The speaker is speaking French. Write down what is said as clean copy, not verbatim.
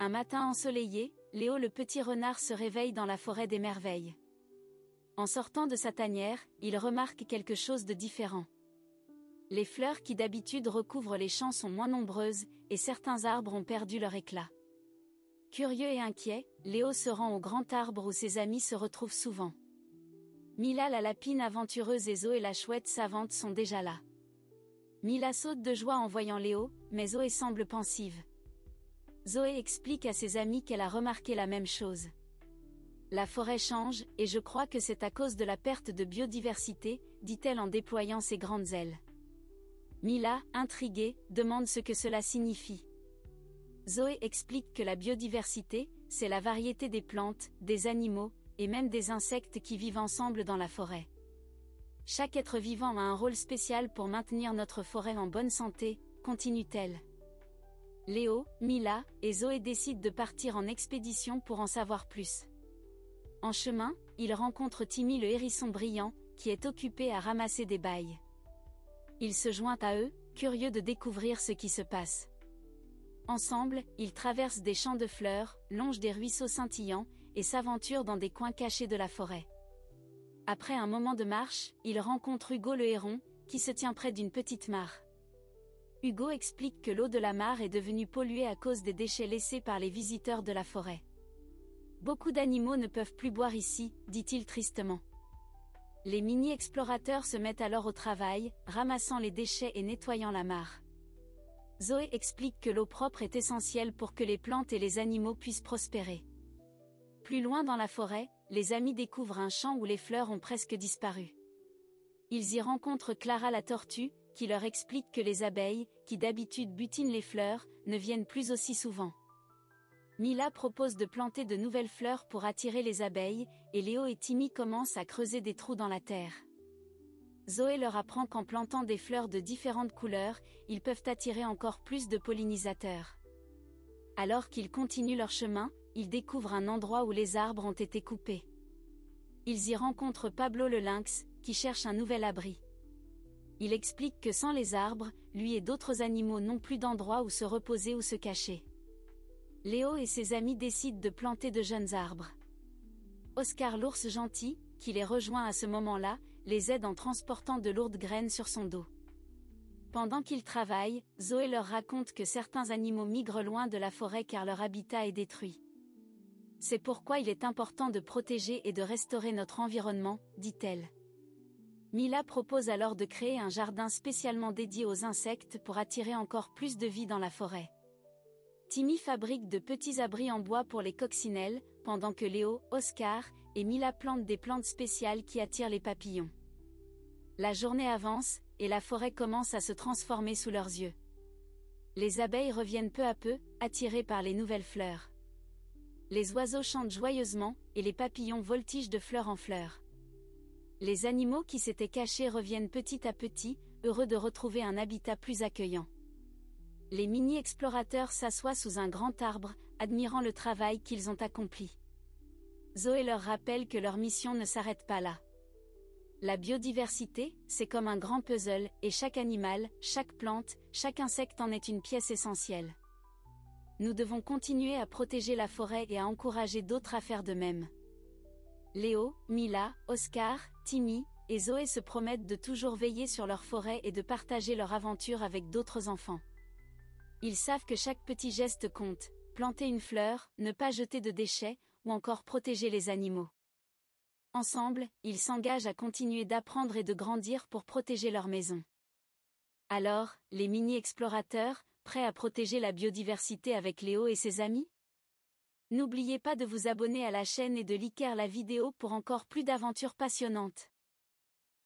Un matin ensoleillé, Léo le petit renard se réveille dans la forêt des merveilles. En sortant de sa tanière, il remarque quelque chose de différent. Les fleurs qui d'habitude recouvrent les champs sont moins nombreuses, et certains arbres ont perdu leur éclat. Curieux et inquiet, Léo se rend au grand arbre où ses amis se retrouvent souvent. Mila la lapine aventureuse et Zoé la chouette savante sont déjà là. Mila saute de joie en voyant Léo, mais Zoé semble pensive. Zoé explique à ses amis qu'elle a remarqué la même chose. La forêt change, et je crois que c'est à cause de la perte de biodiversité, dit-elle en déployant ses grandes ailes. Mila, intriguée, demande ce que cela signifie. Zoé explique que la biodiversité, c'est la variété des plantes, des animaux, et même des insectes qui vivent ensemble dans la forêt. Chaque être vivant a un rôle spécial pour maintenir notre forêt en bonne santé, continue-t-elle. Léo, Mila et Zoé décident de partir en expédition pour en savoir plus. En chemin, ils rencontrent Timmy le hérisson brillant, qui est occupé à ramasser des bailles. Il se joint à eux, curieux de découvrir ce qui se passe. Ensemble, ils traversent des champs de fleurs, longent des ruisseaux scintillants, et s'aventurent dans des coins cachés de la forêt. Après un moment de marche, ils rencontrent Hugo le héron, qui se tient près d'une petite mare. Hugo explique que l'eau de la mare est devenue polluée à cause des déchets laissés par les visiteurs de la forêt. Beaucoup d'animaux ne peuvent plus boire ici, dit-il tristement. Les mini-explorateurs se mettent alors au travail, ramassant les déchets et nettoyant la mare. Zoé explique que l'eau propre est essentielle pour que les plantes et les animaux puissent prospérer. Plus loin dans la forêt, les amis découvrent un champ où les fleurs ont presque disparu. Ils y rencontrent Clara la tortue, qui leur explique que les abeilles, qui d'habitude butinent les fleurs, ne viennent plus aussi souvent. Mila propose de planter de nouvelles fleurs pour attirer les abeilles, et Léo et Timmy commencent à creuser des trous dans la terre. Zoé leur apprend qu'en plantant des fleurs de différentes couleurs, ils peuvent attirer encore plus de pollinisateurs. Alors qu'ils continuent leur chemin, ils découvrent un endroit où les arbres ont été coupés. Ils y rencontrent Pablo le lynx, qui cherche un nouvel abri. Il explique que sans les arbres, lui et d'autres animaux n'ont plus d'endroit où se reposer ou se cacher. Léo et ses amis décident de planter de jeunes arbres. Oscar l'ours gentil, qui les rejoint à ce moment-là, les aide en transportant de lourdes graines sur son dos. Pendant qu'ils travaillent, Zoé leur raconte que certains animaux migrent loin de la forêt car leur habitat est détruit. C'est pourquoi il est important de protéger et de restaurer notre environnement, dit-elle. Mila propose alors de créer un jardin spécialement dédié aux insectes pour attirer encore plus de vie dans la forêt. Timmy fabrique de petits abris en bois pour les coccinelles, pendant que Léo, Oscar et Mila plantent des plantes spéciales qui attirent les papillons. La journée avance, et la forêt commence à se transformer sous leurs yeux. Les abeilles reviennent peu à peu, attirées par les nouvelles fleurs. Les oiseaux chantent joyeusement, et les papillons voltigent de fleur en fleur. Les animaux qui s'étaient cachés reviennent petit à petit, heureux de retrouver un habitat plus accueillant. Les mini-explorateurs s'assoient sous un grand arbre, admirant le travail qu'ils ont accompli. Zoé leur rappelle que leur mission ne s'arrête pas là. La biodiversité, c'est comme un grand puzzle, et chaque animal, chaque plante, chaque insecte en est une pièce essentielle. Nous devons continuer à protéger la forêt et à encourager d'autres à faire de même. Léo, Mila, Oscar, Timmy et Zoé se promettent de toujours veiller sur leur forêt et de partager leur aventure avec d'autres enfants. Ils savent que chaque petit geste compte, planter une fleur, ne pas jeter de déchets, ou encore protéger les animaux. Ensemble, ils s'engagent à continuer d'apprendre et de grandir pour protéger leur maison. Alors, les mini-explorateurs, prêts à protéger la biodiversité avec Léo et ses amis? N'oubliez pas de vous abonner à la chaîne et de liker la vidéo pour encore plus d'aventures passionnantes.